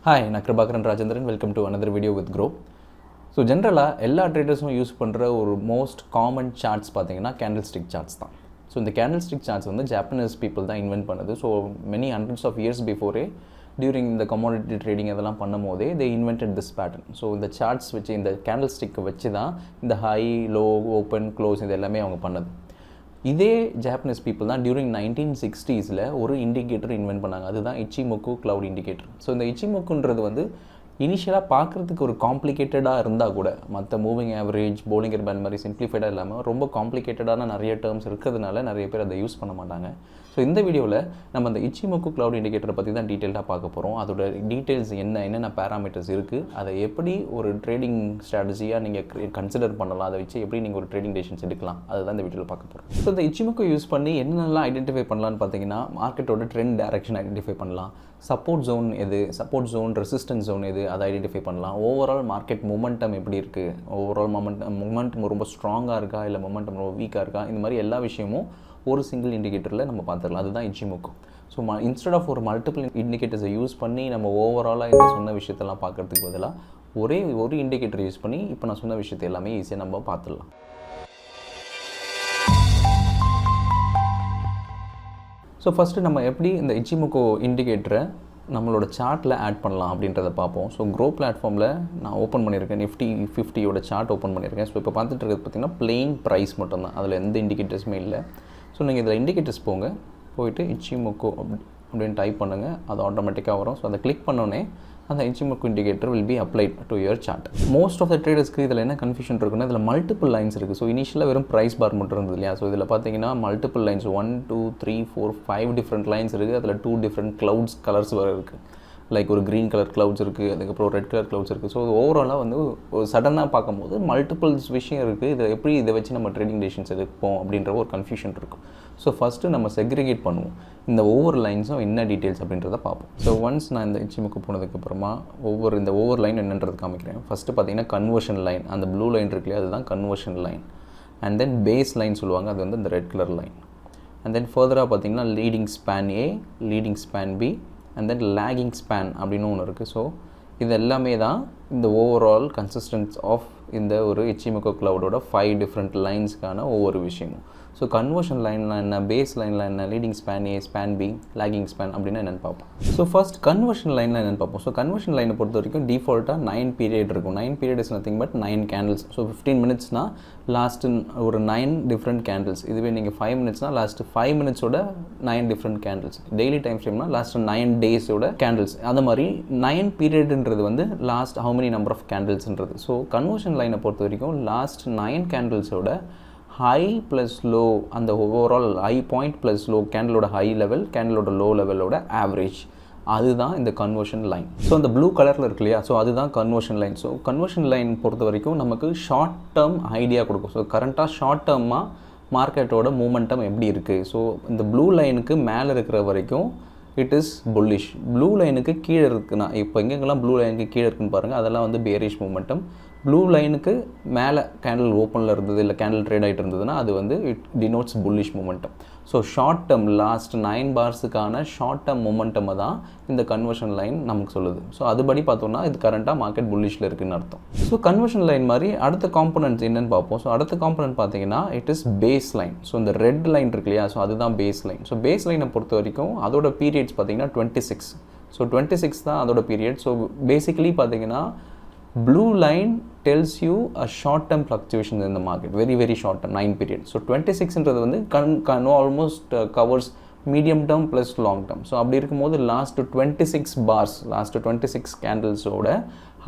Hi, நான் Kirubakaran Rajendran. Welcome to another video with Groww. So ஜென்ரலாக எல்லா ட்ரேடர்ஸும் யூஸ் பண்ணுற ஒரு மோஸ்ட் காமன் சார்ட்ஸ் பார்த்தீங்கன்னா கேண்டில் ஸ்டிக் சார்ட்ஸ் தான். ஸோ இந்த கேண்டில் ஸ்டிக் சார்ட்ஸ் வந்து ஜாப்பனீஸ் பீப்புள் தான் இன்வென்ட் பண்ணுது. So many hundreds of years before during இந்த கமாடிட்டி ட்ரேடிங் அதெல்லாம் பண்ணும் போதே they invented this pattern. So இந்த சார்ட்ஸ் வச்சு இந்த கேண்டில் ஸ்டிக்கை வச்சு தான் இந்த ஹை லோ ஓப்பன் க்ளோஸ் இது எல்லாமே அவங்க பண்ணது. இதே ஜாப்பனீஸ் பீப்புள் தான் டியூரிங் 1960s ஒரு இண்டிகேட்டர் இன்வென்ட் பண்ணாங்க. அதுதான் இச்சிமோக்கு க்ளவுட் இண்டிகேட்டர். ஸோ இந்த இச்சிமோக்குன்றது வந்து இனிஷியலாக பார்க்குறதுக்கு ஒரு காம்ப்ளிகேட்டடாக இருந்தால் கூட மற்ற மூவிங் ஆவரேஜ் போலிங்கர் பேண்ட் மாதிரி சிம்பிளிஃபைடாக இல்லாமல் ரொம்ப காம்ப்ளிகேட்டடான நிறைய டேர்ம்ஸ் இருக்கிறதுனால நிறைய பேர் அதை யூஸ் பண்ண மாட்டாங்க. ஸோ இந்த வீடியோவில் நம்ம அந்த இச்சிமோக்கு க்ளவுட் இண்டிகேட்டரை பற்றி தான் டீட்டெயிலாக பார்க்க போகிறோம். அதோட டீட்டெயில்ஸ் என்னென்ன பேராமீட்டர்ஸ் இருக்குது, அதை எப்படி ஒரு ட்ரேடிங் ஸ்ட்ராட்டஜியாக நீங்கள் கன்சிடர் பண்ணலாம், அதை வச்சு எப்படி நீங்கள் ஒரு ட்ரேடிங் டெசிஷன்ஸ் எடுக்கலாம், அதுதான் இந்த வீடியோவில் பார்க்க போகிறோம். ஸோ இந்த இச்சிமோக்கு யூஸ் பண்ணி என்னென்னலாம் ஐடென்டிஃபை பண்ணலான்னு பார்த்தீங்கன்னா மார்க்கெட்டோட ட்ரெண்ட் டைரக்ஷன் ஐடென்டிஃபை பண்ணலாம், சப்போர்ட் ஜோன் எது, சப்போர்ட் ஜோன் ரெசிஸ்டன்ஸ் ஜோன் எது அதை ஐடென்டிஃபை பண்ணலாம், ஓவரால் மார்க்கெட் மொமெண்டம் எப்படி இருக்குது, ஓவரால் மொமெண்டம் ரொம்ப ஸ்ட்ராங்காக இருக்கா இல்லை மொமெண்டம் ரொம்ப வீக்காக இருக்கா, இந்த மாதிரி எல்லா விஷயமும் ஒரு சிங்கிள் இண்டிகேட்டரில் நம்ம பார்த்துக்கலாம். அதுதான் இச்சிமோக்கு. ஸோ இன்ஸ்டெட் ஆஃப் ஒரு மல்டிபிள் இண்டிகேட்டர்ஸை யூஸ் பண்ணி நம்ம ஓவராலாக இந்த சொன்ன விஷயத்தெல்லாம் பார்க்குறதுக்கு பதிலாக ஒரு இண்டிகேட்டர் யூஸ் பண்ணி இப்போ நான் சொன்ன விஷயத்தை எல்லாமே ஈஸியாக நம்ம பார்த்துடலாம். ஸோ ஃபஸ்ட்டு நம்ம எப்படி இந்த இச்சிமோக்கு இண்டிகேட்டரை நம்மளோட சார்ட்டில் ஆட் பண்ணலாம் அப்படின்றத பார்ப்போம். ஸோ Groww பிளாட்ஃபார்மில் நான் ஓப்பன் பண்ணியிருக்கேன், நிஃப்டி 50யோட சார்ட் ஓப்பன் பண்ணியிருக்கேன். ஸோ இப்போ பார்த்துட்டு இருக்கிறது பார்த்திங்கன்னா பிளெயின் ப்ரைஸ் மட்டும்தான், அதில் எந்த இண்டிகேட்டர்ஸுமே இல்லை. ஸோ நீங்கள் இதில் இண்டிகேட்டர்ஸ் போயிட்டு இச்சிமோக்கு அப்படின்னு டைப் பண்ணுங்கள், அது ஆட்டோமேட்டிக்காக வரும். ஸோ அதை கிளிக் பண்ணோன்னே அந்த இச்சிமோக்கு indicator will be applied to your chart. Most of the ட்ரேடர்ஸ்க்கு இதில் என்ன கன்ஃபியூஷன் இருக்குன்னா, இதில் மல்டிபிள் லைன்ஸ் இருக்குது. ஸோ இனிஷியலாக வெறும் ப்ரைஸ் பார் மட்டும் இருந்தது இல்லையா. ஸோ இதில் பார்த்தீங்கன்னா மல்டிபிள் லைன்ஸ் 1 2 3 4 5 டிஃப்ரெண்ட் லைன்ஸ் இருக்குது. அதில் 2 டிஃப்ரெண்ட் க்ளவுட்ஸ் கலர்ஸ் வர இருக்குது. லைக் ஒரு க்ரீன் கலர் க்ளவுட்ஸ் இருக்குது, அதுக்கப்புறம் ரெட் கலர் க்ளவுட்ஸ் இருக்குது. ஸோ ஓவராலாக வந்து ஒரு சடனாக பார்க்கும்போது மல்டிபிள்ஸ் விஷயம் இருக்குது. இதை எப்படி இதை வச்சு நம்ம ட்ரேடிங் டெசிஷன்ஸ் எடுப்போம் அப்படின்ற ஒரு கன்ஃபியூஷன் இருக்கும். ஸோ ஃபஸ்ட்டு நம்ம செக்ரிகேட் பண்ணுவோம், இந்த ஒவ்வொரு லைன்ஸும் என்ன டீட்டெயில்ஸ் அப்படின்றத பார்ப்போம். ஸோ ஒன்ஸ் நான் இந்த இச்சிமோக்கு போனதுக்கப்புறமா ஒவ்வொரு லைன் என்னன்றது காமிக்கிறேன். ஃபஸ்ட்டு பார்த்தீங்கன்னா கன்வர்ஷன் லைன், அந்த ப்ளூ லைன் இருக்கு இல்லையா, அதுதான் conversion line. And then base line சொல்லுவாங்க, அது வந்து இந்த red colour line. And then ஃபர்தராக பார்த்தீங்கன்னா leading span A, leading span B, and then lagging span அப்படின்னு ஒன்று இருக்குது. ஸோ இது எல்லாமே தான் இந்த ஓவரால் கன்சிஸ்டன்ஸ் ஆஃப் இந்த ஒரு இச்சிமோக்கு க்ளவுடோட 5 டிஃப்ரெண்ட் லைன்ஸ்க்கான ஒவ்வொரு விஷயமும். ஸோ கன்வர்ஷன் லைனில் என்ன, பேஸ் லைனில் என்ன, லீடிங் ஸ்பேன் ஏ, ஸ்பேன் பி, லேகிங் ஸ்பேன் அப்படின்னா என்னென்னு பார்ப்போம். ஸோ ஃபர்ஸ்ட் கன்வர்ஷன் லைனில் என்னென்னு பார்ப்போம். ஸோ கன்வர்ஷன் லைனை பொறுத்த வரைக்கும் டிஃபால்ட்டாக 9 பீரியட் இருக்கும். 9 period is nothing but 9 candles. So 15 மினிட்ஸ்னால் லாஸ்ட்டு ஒரு 9 டிஃப்ரெண்ட் கேண்டில்ஸ். இதுவே நீங்கள் 5 மினிட்ஸ்னால் லாஸ்ட்டு 5 மினிட்ஸோட 9 டிஃப்ரெண்ட் கேண்டில்ஸ். டெய்லி டைம் ஃப்ரேம்னா லாஸ்ட்டு 9 டேஸோட கேண்டில்ஸ். அந்த மாதிரி 9 பீரியட்ன்றது வந்து last how many number of கேண்டில்ஸ்ன்றது. ஸோ கன்வர்ஷன் லைனை பொறுத்த வரைக்கும் லாஸ்ட் 9 கேண்டில்ஸோட ஹை ப்ளஸ் லோ, அந்த overall high point plus low, கேண்டிலோட ஹை லெவல் கேண்டிலோட லோ லெவலோட ஆவரேஜ், அதுதான் இந்த கன்வர்ஷன் லைன். ஸோ அந்த ப்ளூ கலரில் இருக்கு இல்லையா, ஸோ அதுதான் conversion line. So conversion line பொறுத்த வரைக்கும் நமக்கு ஷார்ட் டேர்ம் ஐடியா கொடுக்கும். ஸோ கரண்ட்டாக ஷார்ட் டேர்மாக மார்க்கெட்டோட மூமெண்டம் எப்படி இருக்குது. ஸோ இந்த ப்ளூ லைனுக்கு மேலே இருக்கிற வரைக்கும் இட் இஸ் புல்லிஷ். ப்ளூ லைனுக்கு கீழே இருக்குன்னா, இப்போ எங்கெங்கெல்லாம் ப்ளூ லைனுக்கு கீழே இருக்குன்னு பாருங்கள், அதெல்லாம் வந்து பேரிஷ் மூமெண்டம். ப்ளூ லைனுக்கு மேலே கேண்டில் ஓப்பனில் இருந்தது இல்லை கேண்டில் ட்ரேட் ஆகிட்டு இருந்ததுன்னா அது வந்து it denotes bullish momentum. So short term last 9 பார்ஸுக்கான ஷார்ட் டேர்ம் மூமெண்டம் தான் இந்த கன்வர்ஷன் லைன் நமக்கு சொல்லுது. ஸோ அதுபடி பார்த்தோம்னா இது கரண்ட்டாக மார்க்கெட் புல்லிஷில் இருக்குதுன்னு அர்த்தம். ஸோ கன்வர்ஷன் லைன் மாதிரி அடுத்த காம்பனன்ட்ஸ் என்னென்னு பார்ப்போம். ஸோ அடுத்த காம்பனன்ட் பார்த்தீங்கன்னா it is base line. So இந்த ரெட் லைன் இருக்கு இல்லையா, ஸோ அதுதான் பேஸ் லைன். ஸோ பேஸ் லைனை பொறுத்த வரைக்கும் அதோட பீரியட்ஸ் பார்த்தீங்கன்னா 26. ஸோ 26 தான் அதோட பீரியட். ஸோ பேசிக்கலி பார்த்தீங்கன்னா blue line tells you a short term fluctuation in the market, very short term 9 period. So 26ன்றது வந்து almost covers medium term plus long term. So அப்படி இருக்கும்போது last 26 bars, last 26 candles ஓட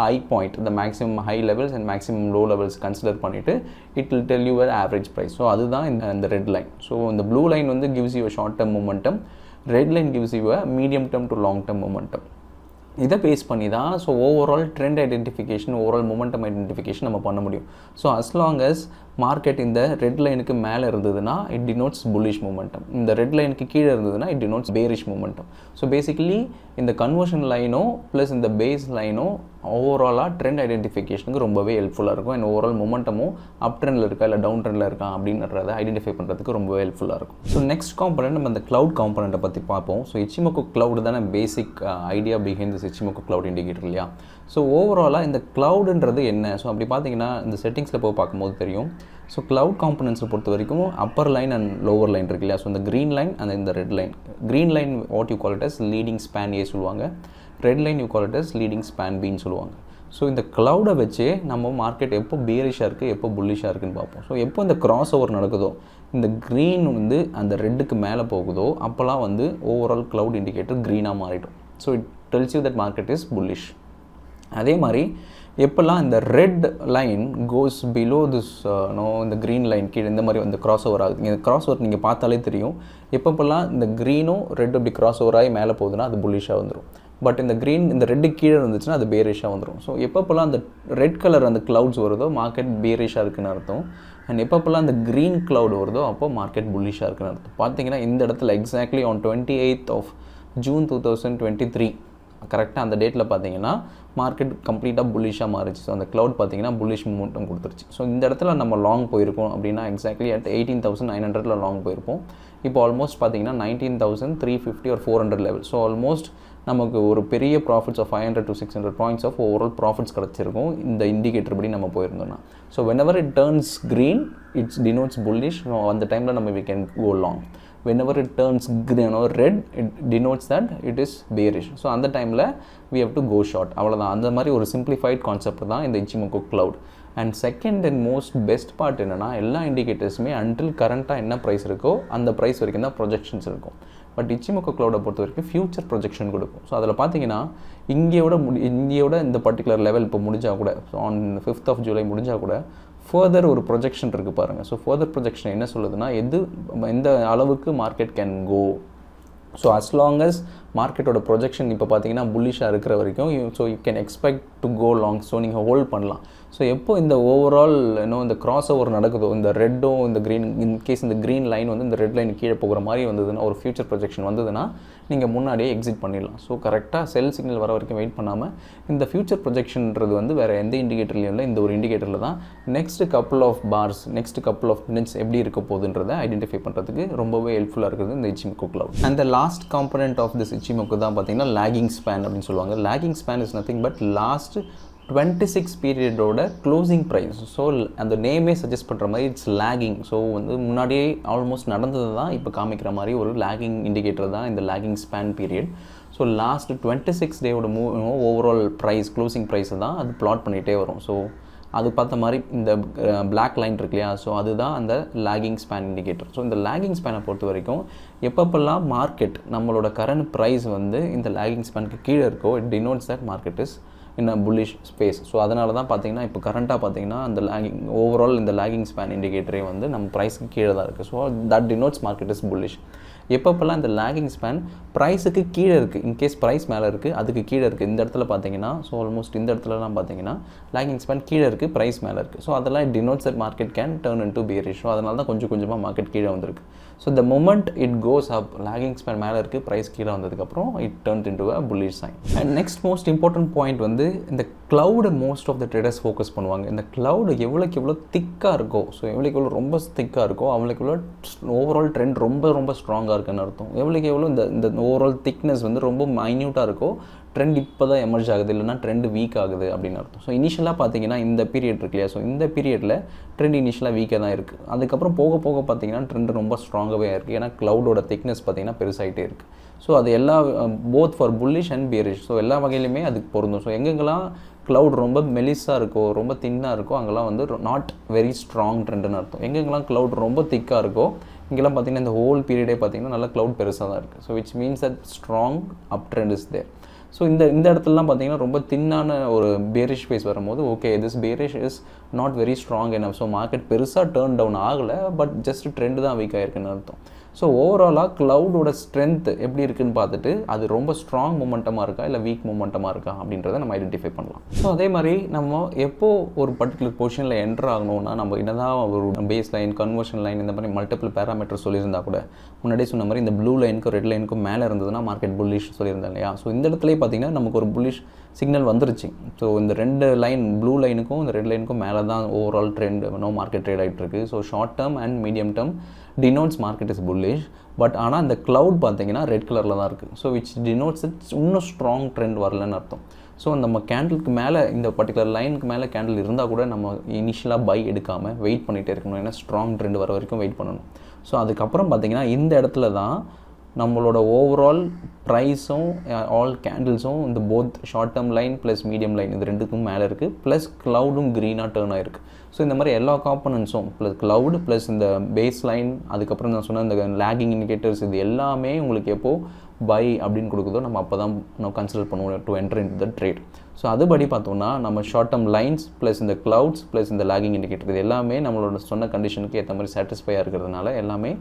high point, the maximum high levels and maximum low levels consider பண்ணிட்டு it will tell you an average price. So அதுதான் இந்த red line. So இந்த blue line வந்து gives you a short term momentum, red line gives you a medium term to long term momentum. இதை base பண்ணி தான் so overall trend identification, overall momentum identification நம்ம பண்ண முடியும். So as long as market இந்த red லைனுக்கு மேலே இருந்ததுன்னா இட் டினோட்ஸ் புல்லிஷ் மூமெண்டம், இந்த ரெட் லைனுக்கு கீழே இருந்ததுன்னா it denotes bearish momentum. So basically இந்த கன்வர்ஷன் லைனோ ப்ளஸ் இந்த பேஸ் லைனோ ஓவராலாக ட்ரெண்ட் ஐடென்டிஃபிகேஷனுக்கு ரொம்பவே ஹெல்ப்ஃபுல்லாக இருக்கும். அண்ட் ஓவரால் மொமெண்டமும் அப் ட்ரெண்டில் இருக்கா இல்லை டவுன் ட்ரெண்டில் இருக்கா அப்படின்றத ஐடென்டிஃபை பண்ணுறதுக்கு ரொம்பவே ஹெல்ப்ஃபுல்லாக இருக்கும். ஸோ நெக்ஸ்ட் காம்பனண்ட் நம்ம இந்த க்ளவுட் காம்பனண்ட்டை பற்றி பார்ப்போம். ஸோ Ichimoku Cloud தானே basic idea behind this Ichimoku Cloud indicator இல்லையா. ஸோ ஓவராலாக இந்த க்ளவுடுன்றது என்ன? ஸோ அப்படி பார்த்தீங்கன்னா இந்த செட்டிங்ஸில் போய் பார்க்கும்போது தெரியும். ஸோ க்ளவுட் காம்பனன்ட்ஸை பொறுத்த வரைக்கும் upper line and lower line இருக்கு இல்லையா. ஸோ இந்த க்ரீன் லைன் அண்ட் இந்த red line. Green line what you call it as leading span A சொல்லுவாங்க. Red line you call it as leading span பின்னு சொல்லுவாங்க. ஸோ இந்த க்ளவுடை வச்சு நம்ம மார்க்கெட் எப்போ பேரிஷாக இருக்குது எப்போ புல்லிஷாக இருக்குதுன்னு பார்ப்போம். ஸோ எப்போ இந்த கிராஸ் ஓவர் நடக்குதோ, இந்த க்ரீன் வந்து அந்த ரெட்டுக்கு மேலே போகுதோ அப்போல்லாம் வந்து ஓவரால் க்ளவுட் இண்டிகேட்டர் க்ரீனாக மாறிடும். So it tells you that market is bullish. அதே மாதிரி எப்போல்லாம் இந்த red line goes below this இந்த க்ரீன் லைன் கீழே இந்த மாதிரி வந்து கிராஸ் ஓவர் ஆகுது. இந்த கிராஸ் ஓவர் நீங்கள் பார்த்தாலே தெரியும். எப்பப்போல்லாம் இந்த க்ரீனும் ரெட் அப்படி கிராஸ் ஓவர் ஆகி மேலே போகுதுன்னா அது புல்லிஷாக வந்துடும். பட் இந்த க்ரீன் இந்த ரெட்டு கீழே இருந்துச்சுன்னா அது பேரிஷாக வந்துடும். ஸோ எப்பப்போல்லாம் அந்த ரெட் கலர் அந்த க்ளவுட்ஸ் வருதோ மார்க்கெட் பேரிஷாக இருக்குன்னு அர்த்தம். அண்ட் எப்பப்போல்லாம் அந்த க்ரீன் க்ளவுட் வருதோ அப்போ மார்க்கெட் புல்லிஷாக இருக்குன்னு அர்த்தம். பார்த்தீங்கன்னா இந்த இடத்துல exactly on 28th of June 2023 கரெக்டாக அந்த டேட்டில் பார்த்தீங்கன்னா மார்க்கெட் கம்ப்ளீட்டாக புல்லிஷாக மாறிச்சு. ஸோ அந்த க்ளவுட் பார்த்தீங்கன்னா புல்லிஷ் மூமெண்டம் கொடுத்துருச்சு. ஸோ இந்த இடத்துல நம்ம லாங் போயிருக்கோம் அப்படின்னா எக்ஸாக்ட்லி அட் 18,900 லாங் போயிருப்போம். இப்போ ஆல்மோஸ்ட் பார்த்தீங்கன்னா 19,350 or 400 லெவல். ஸோ ஆல்மோஸ்ட் நமக்கு ஒரு பெரிய profits of 500 to 600 points of overall profits கிடச்சிருக்கும் இந்த இண்டிகேட்டர் படி நம்ம போயிருந்தோம்னா. So whenever it turns green it denotes bullish. So அந்த டைமில் நம்ம we can go long. Whenever it turns green or red it denotes that it is bearish. So அந்த டைமில் we have to go short. அவ்வளோதான். அந்த மாதிரி ஒரு simplified concept தான் இந்த Ichimoku Cloud. And second and most best part என்னென்னா எல்லா இண்டிகேட்டர்ஸுமே அன்டில் கரண்ட்டாக என்ன ப்ரைஸ் இருக்கோ அந்த ப்ரைஸ் வரைக்கும் தான் ப்ரொஜெக்ஷன்ஸ் இருக்கும். பட் Ichimoku Cloud பொறுத்த வரைக்கும் ஃபியூச்சர் ப்ரொஜெக்ஷன் கொடுக்கும். ஸோ அதில் பார்த்தீங்கன்னா இங்கேயோட இந்த பர்டிகுலர் லெவல் இப்போ முடிஞ்சால் கூட ஆன் 5th of July முடிஞ்சால் கூட ஃபர்தர் ஒரு ப்ரொஜெக்ஷன் இருக்குது பாருங்கள். ஸோ ஃபர்தர் ப்ரொஜெக்ஷன் என்ன சொல்லுதுன்னா எந்த அளவுக்கு market can go. So as long as மார்க்கெட்டோட ப்ரொஜெக்ஷன் இப்போ பார்த்தீங்கன்னா புல்லிஷாக இருக்கிற வரைக்கும் so you can expect to go long. So நீங்கள் ஹோல்ட் பண்ணலாம். ஸோ எப்போ இந்த ஓவரால் இந்த கிராஸ் ஓவர் நடக்குதோ இந்த ரெட்டும் இந்த க்ரீன் இன்கேஸ் இந்த க்ரீன் லைன் வந்து இந்த ரெட் லைன் கீழே போகிற மாதிரி வந்ததுன்னா ஒரு ஃபியூச்சர் ப்ரொஜெக்ஷன் வந்ததுன்னா நீங்கள் முன்னாடியே எக்ஸிட் பண்ணிடலாம். ஸோ கரெக்டாக செல் சிக்னல் வர வரைக்கும் வெயிட் பண்ணாமல் இந்த ஃபியூச்சர் ப்ரொஜெக்ஷன்றது வந்து வேறு எந்த இண்டிகேட்டர்லையும் இல்லை, இந்த ஒரு இண்டிகேட்டரில் தான் next couple of bars next couple of minutes எப்படி இருக்க போகுதுன்றதை ஐடென்டிஃபை பண்ணுறதுக்கு ரொம்பவே ஹெல்ப்ஃபுல்லாக இருக்குது இந்த Ichimoku Cloud. And the last component of this Ichimoku தான் பார்த்தீங்கன்னா லாகிங் ஸ்பேன் அப்படின்னு சொல்லுவாங்க. Lagging span is nothing but last 26 பீரியடோட க்ளோசிங் ப்ரைஸ். ஸோ அந்த நேமே சஜஸ்ட் பண்ணுற மாதிரி இட்ஸ் லேகிங். ஸோ வந்து முன்னாடியே ஆல்மோஸ்ட் நடந்தது தான் இப்போ காமிக்கிற மாதிரி ஒரு லேகிங் இண்டிகேட்டர் தான் இந்த lagging span period. So last 26 டேவோட ஓவரால் ப்ரைஸ் க்ளோசிங் ப்ரைஸை தான் அது பிளாட் பண்ணிகிட்டே வரும். ஸோ அது பார்த்த மாதிரி இந்த பிளாக் லைன் இருக்கு இல்லையா. ஸோ அதுதான் அந்த லேகிங் ஸ்பேன் இண்டிகேட்டர். ஸோ இந்த லேகிங் ஸ்பேனை பொறுத்த வரைக்கும் எப்பப்பெல்லாம் மார்க்கெட் நம்மளோட கரண்ட் ப்ரைஸ் வந்து இந்த லேகிங் ஸ்பேனுக்கு கீழே இருக்கோ it denotes that market is in a bullish space. So அதனால தான் பார்த்தீங்கன்னா இப்போ கரண்ட்டாக பார்த்தீங்கன்னா அந்த லேகிங் ஓவரால் இந்த லேகிங் ஸ்பேன் இண்டிகேட்டரே வந்து நம்ம ப்ரைஸுக்கு கீழே தான் இருக்குது. So that denotes market is bullish. எப்பப்பெல்லாம் இந்த லேகிங் ஸ்பேன் ப்ரைஸுக்கு கீழே இருக்குது, இன்கேஸ் ப்ரைஸ் மேலே இருக்குது அதுக்கு கீழே இருக்குது இந்த இடத்துல பார்த்தீங்கன்னா, ஸோ ஆல்மோஸ்ட் இந்த இடத்துலலாம் பார்த்தீங்கன்னா லேகிங் ஸ்பேன் கீழே இருக்குது, ப்ரைஸ் மேலே இருக்குது. ஸோ அதெல்லாம் denotes that market can turn into bearish. So அதனால தான் கொஞ்சம் கொஞ்சமாக மார்க்கெட் கீழே வந்திருக்கு. So the moment it goes up lagging span மேலே இருக்குது, ப்ரைஸ் கீழே வந்ததுக்கப்புறம் it turns into a bullish sign. And next most important point வந்து இந்த க்ளவுடை most of the traders focus பண்ணுவாங்க. இந்த க்ளவுடு எவ்வளோக்கு எவ்வளோ திக்காக இருக்கோ, ஸோ எவ்வளோக்கு எவ்வளோ ரொம்ப திக்காக இருக்கோ அவ்வளோக்கு எவ்வளோ ஓவரால் ட்ரெண்ட் ரொம்ப ரொம்ப ஸ்ட்ராங்காக இருக்குன்னு அர்த்தம். எவ்வளோக்கு எவ்வளோ இந்த ஓவரால் திக்னஸ் வந்து ரொம்ப மைன்யூட்டாக இருக்கோ ட்ரெண்ட் இப்போ தான் எமர்ஜ் ஆகுது, இல்லைனா ட்ரெண்ட் வீக் ஆகுது அப்படின்னு அர்த்தம். ஸோ இனிஷியலாக பார்த்தீங்கன்னா இந்த பீரியட் இருக்கு இல்லையா. ஸோ இந்த பீரியடில் ட்ரெண்ட் இனிஷியலாக வீக்காக தான் இருக்குது. அதுக்கப்புறம் போக போக பார்த்தீங்கன்னா ட்ரெண்ட் ரொம்ப ஸ்ட்ராங்காகவே இருக்குது. ஏன்னா க்ளவுடோட திக்னஸ் பார்த்தீங்கன்னா பெருசாகிட்டே இருக்குது. ஸோ அது எல்லா both for bullish and bearish. So எல்லா வகையிலுமே அதுக்கு பொருந்தும். ஸோ எங்கெங்கெல்லாம் க்ளவுட் ரொம்ப மெலிஸாக இருக்கோ ரொம்ப தின்னாக இருக்கோ அங்கெல்லாம் வந்து நாட் வெரி ஸ்ட்ராங் ட்ரெண்டுன்னு அர்த்தம். எங்கெங்கெல்லாம் க்ளவுட் ரொம்ப திக்காக இருக்கோ இங்கெல்லாம் பார்த்தீங்கன்னா இந்த ஹோல் பீரியடே பார்த்தீங்கன்னா நல்லா க்ளவுட் பெருசாக தான் இருக்குது. So which means that strong up trend is there. So இந்த இடத்துலலாம் பார்த்தீங்கன்னா ரொம்ப தின்னான ஒரு bearish ஃபேஸ் வரும்போது okay this bearish is not very strong என்ன. ஸோ மார்க்கெட் பெருசாக டேர்ன் டவுன் ஆகலை, பட் ஜஸ்ட் ட்ரெண்ட் தான் வீக் ஆகிருக்குன்னு அர்த்தம். ஸோ ஓவராலாக க்ளவுடோட ஸ்ட்ரென்த் எப்படி இருக்குன்னு பார்த்துட்டு அது ரொம்ப ஸ்ட்ராங் மூமெண்டமாக இருக்கா இல்லை வீக் மூமெண்டமாக இருக்கா அப்படின்றத நம்ம ஐடென்டிஃபை பண்ணலாம். ஸோ அதே மாதிரி நம்ம எப்போ ஒரு பர்டிகுலர் பொசிஷனில் என்டர் ஆகணும்னா நம்ம என்னதான் ஒரு பேஸ் லைன், கன்வர்ஷன் லைன் இந்த மாதிரி மல்டிபிள் பேராமீட்டர் சொல்லியிருந்தா கூட முன்னாடியே சொன்ன மாதிரி இந்த ப்ளூ லைனுக்கும் ரெட் லைனுக்கும் மேலே இருந்ததுன்னா மார்க்கெட் புல்லிஷ் சொல்லியிருந்தேன் இல்லையா. ஸோ இந்த இடத்துலேயே பார்த்தீங்கன்னா நமக்கு ஒரு புல்லிஷ் சிக்னல் வந்துருச்சு. ஸோ இந்த ரெண்டு லைன் ப்ளூ லைனுக்கும் இந்த ரெட் லைனுக்கும் மேலே தான் ஓவரால் ட்ரெண்ட் மார்க்கெட் ட்ரேட் ஆகிட்டு இருக்கு. So short term and medium term denotes market is bullish, but ஆனால் இந்த க்ளவுட் பார்த்தீங்கன்னா ரெட் கலரில் தான் இருக்குது. ஸோ விச் டினோட்ஸ் இன்னும் ஸ்ட்ராங் ட்ரெண்ட் வரலன்னு அர்த்தம். ஸோ நம்ம கேண்டிலுக்கு மேலே இந்த பர்டிகுலர் லைனுக்கு மேலே கேண்டில் இருந்தால் கூட நம்ம இனிஷியலாக பை எடுக்காமல் வெயிட் பண்ணிகிட்டே இருக்கணும். ஏன்னா ஸ்ட்ராங் ட்ரெண்ட் வர வரைக்கும் வெயிட் பண்ணணும். ஸோ அதுக்கப்புறம் பார்த்தீங்கன்னா இந்த இடத்துல தான் நம்மளோட ஓவரால் ப்ரைஸும் ஆல் கேண்டில்ஸும் இந்த both short term line plus medium line இது ரெண்டுக்கும் மேலே இருக்குது. ப்ளஸ் க்ளவுடும் க்ரீனாக டேர்ன் ஆகிருக்கு. ஸோ இந்த மாதிரி எல்லா காம்பனன்ஸும் ப்ளஸ் க்ளவுட் ப்ளஸ் இந்த பேஸ் லைன் அதுக்கப்புறம் நான் சொன்ன இந்த லேகிங் இண்டிகேட்டர்ஸ் இது எல்லாமே உங்களுக்கு எப்போது பை அப்படின்னு கொடுக்குதோ நம்ம அப்போ தான் நம்ம கன்சிடர் பண்ணுவோம் to enter in the trade. So அதுபடி பார்த்தோம்னா நம்ம ஷார்ட் டேர்ம் லைன்ஸ் ப்ளஸ் இந்த க்ளவுட்ஸ் ப்ளஸ் இந்த லேகிங் இண்டிகேட்டர் இது எல்லாமே நம்மளோட சொன்ன கண்டிஷனுக்கு ஏற்ற மாதிரி சாட்டிஸ்ஃபையாக இருக்கிறதுனால எல்லாமே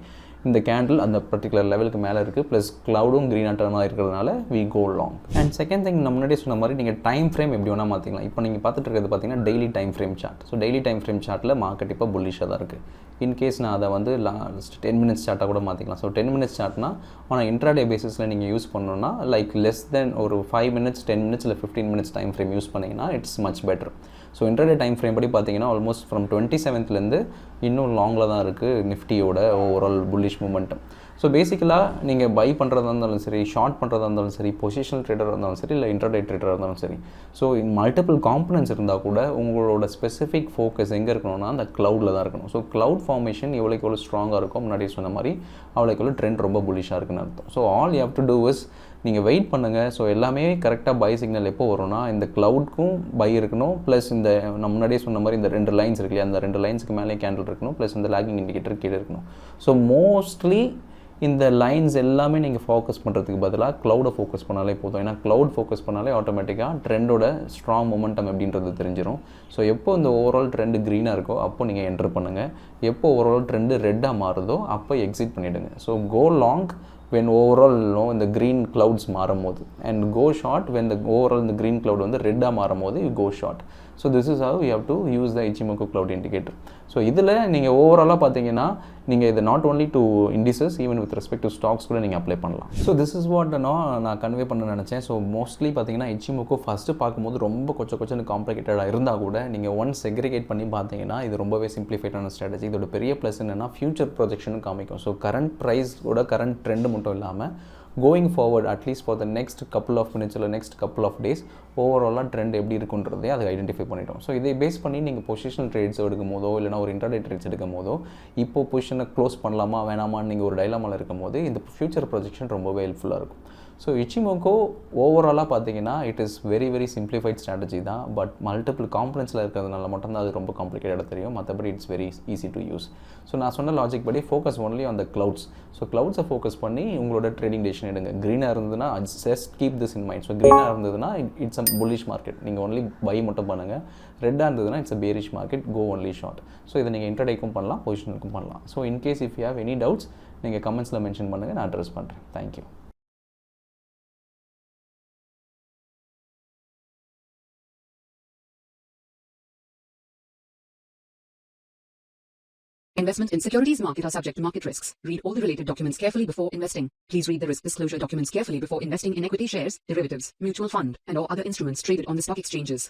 இந்த கேண்டில் அந்த பர்டிகுலர் லெவலுக்கு மேலே இருக்குது. ப்ளஸ் க்ளவுடும் க்ரீனாக டர்னாக இருக்கிறதுனால we go long. And second thing நம்ம முன்னாடியே சொன்ன மாதிரி நீங்கள் டைம் ஃப்ரேம் எப்படி வேணால் மாற்றிக்கலாம். இப்போ நீங்கள் பார்த்துட்டு இருக்கிறது பார்த்தீங்கன்னா daily time frame chart. So daily time frame சார்ட்டில் மார்க்கெட் இப்போ புல்லிஷாக தான் இருக்குது. இன்கேஸ் நான் அதை வந்து லாஸ்ட் 10 minutes சார்ட்டாக கூட மாற்றிக்கலாம். ஸோ 10 minutes சார்ட்னா ஆனால் இன்ட்ராடே பேசிஸில் நீங்கள் யூஸ் பண்ணணும்னா லைக் லெஸ் தென் ஒரு 5 minutes 10 minutes இல்லை 15 minutes டைம் ஃப்ரேம் யூஸ் பண்ணிங்கன்னா it's much better. So intraday time frame படி பார்த்தீங்கன்னா ஆல்மோஸ்ட் ஃப்ரம் 27th இன்னும் லாங்கில் தான் இருக்குது நிஃப்டியோட ஓவரால் புல்லிஷ் மூமெண்ட்டும். ஸோ பேசிக்கலாக நீங்கள் பை பண்ணுறதா இருந்தாலும் சரி, ஷார்ட் பண்ணுறதா இருந்தாலும் சரி, பொசிஷனல் ட்ரேடராக இருந்தாலும் சரி, இல்லை இன்ட்ராடே ட்ரேடராக இருந்தாலும் சரி, ஸோ மல்டிபிள் காம்பனன்ஸ் இருந்தால் கூட உங்களோட ஸ்பெசிஃபிக் ஃபோக்கஸ் எங்கே இருக்கணும்னா அந்த க்ளவுடில் தான் இருக்கணும். ஸோ க்ளவுட் ஃபார்மேஷன் எவ்வளோக்கு எவ்வளோ ஸ்ட்ராங்காக இருக்கும் முன்னாடி சொன்ன மாதிரி அவ்வளோக்கு எவ்வளோ ட்ரெண்ட் ரொம்ப புல்லிஷாக இருக்குன்னு அர்த்தம். So all you have to do is நீங்கள் வெயிட் பண்ணுங்கள். ஸோ எல்லாமே கரெக்டாக பை சிக்னல் எப்போ வரும்னா இந்த க்ளவுட்க்கும் பை இருக்கணும், ப்ளஸ் இந்த நம்ம முன்னாடியே சொன்ன மாதிரி இந்த 2 லைன்ஸ் இருக்கு இல்லையா, அந்த 2 லைன்ஸுக்கு மேலே கேண்டில் இருக்கணும், ப்ளஸ் இந்த லேகிங் இண்டிகேட்டர் கீழே இருக்கணும். ஸோ மோஸ்ட்லி இந்த லைன்ஸ் எல்லாமே நீங்கள் ஃபோக்கஸ் பண்ணுறதுக்கு பதிலாக க்ளவுடை ஃபோக்கஸ் பண்ணாலே போதும். ஏன்னா க்ளவுட் ஃபோக்கஸ் பண்ணாலே ஆட்டோமேட்டிக்காக ட்ரெண்டோட ஸ்ட்ராங் மொமெண்டம் எப்படின்றது தெரிஞ்சிடும். ஸோ எப்போ இந்த ஓவரால் ட்ரெண்டு க்ரீனாக இருக்கோ அப்போ நீங்கள் என்டர் பண்ணுங்கள். எப்போ ஓவரால் ட்ரெண்டு ரெட்டாக மாறுதோ அப்போ எக்ஸிட் பண்ணிவிடுங்க. So go long when overall இந்த green clouds மாறும்போது and go short when the overall இந்த green cloud வந்து ரெட்டாக மாறும்போது you go short. So this is how you have to use the Ichimoku Cloud indicator. So இதில் நீங்கள் ஓவராலாக பார்த்தீங்கன்னா நீங்கள் இது not only to indices even with respect to stocks கூட நீங்கள் அப்ளை பண்ணலாம். ஸோ திஸ் இஸ் வாட் நான் கன்வே பண்ண நினச்சேன். ஸோ மோஸ்ட்லி பார்த்தீங்கன்னா Ichimoku ஃபஸ்ட்டு பார்க்கும்போது ரொம்ப கொஞ்சம் காம்ப்ளிகேட்டடாக இருந்தால் கூட நீங்கள் ஒன்ஸ் செக்ரிகேட் பண்ணி பார்த்தீங்கன்னா இது ரொம்பவே சிம்பிளிஃபைடான ஸ்ட்ராட்டஜி. இதோட பெரிய ப்ளஸ் என்னென்னா ஃபியூச்சர் ப்ரொஜெக்ஷனும் காமிக்கும். ஸோ கரண்ட் ப்ரைஸ் கூட கரண்ட் ட்ரெண்ட் மட்டும் இல்லாமல் going forward at least for the next couple of minutes இல்லை நெக்ஸ்ட் கப்புள் ஆஃப் டேஸ் ஓவராலாக ட்ரெண்ட் எப்படி இருக்குன்றதே அதை ஐடென்டிஃபை பண்ணிட்டோம். ஸோ இதை பேஸ் பண்ணி நீங்கள் பொசிஷனல் ட்ரேட்ஸ் எடுக்கும் போதோ இல்லைனா ஒரு இன்ட்ராடே ட்ரேட்ஸ் எடுக்கும் போதோ இப்போ பொசிஷனை க்ளோஸ் பண்ணலாமா வேணாமான்னு நீங்கள் ஒரு டைலாமாவில் இருக்கும் போது இந்த ஃபியூச்சர் ப்ரொஜெக்ஷன் ரொம்பவே ஹெல்ப்ஃபுல்லாக இருக்கும். ஸோ Ichimoku ஓவராலாக பார்த்தீங்கன்னா it is very very simplified strategy தான். பட் மல்டிபிள் காம்பனன்ஸில் இருக்கிறதுனால மட்டும்தான் அது ரொம்ப காம்ப்ளிகேட்டடாக தெரியும். மற்றபடி it's very easy to use. So நான் சொன்ன லாஜிக் படி focus only on the clouds. So க்ளவுட்ஸை ஃபோக்கஸ் பண்ணி உங்களோட ட்ரேடிங் டெசிஷன் எடுங்க. க்ரீனாக இருந்ததுன்னா just keep this in mind. So க்ரீனாக இருந்ததுன்னா இட்ஸ் அ புல்லிஷ் மார்க்கெட், நீங்கள் ஒன்லி பை மட்டும் பண்ணுங்கள். ரெட்டாக இருந்ததுன்னா it's a bearish market, go only short. So இதை நீங்கள் இன்ட்ராடேக்கும் பண்ணலாம், பொசிஷனுக்கும் பண்ணலாம். So in case if you have any doubts நீங்கள் கமெண்ட்ஸில் மென்ஷன் பண்ணுங்கள், நான் அட்ரஸ் பண்ணுறேன். Thank you. Investment in securities market are subject to market risks. Read all the related documents carefully before investing. Please read the risk disclosure documents carefully before investing in equity shares, derivatives, mutual fund, and or other instruments traded on the stock exchanges.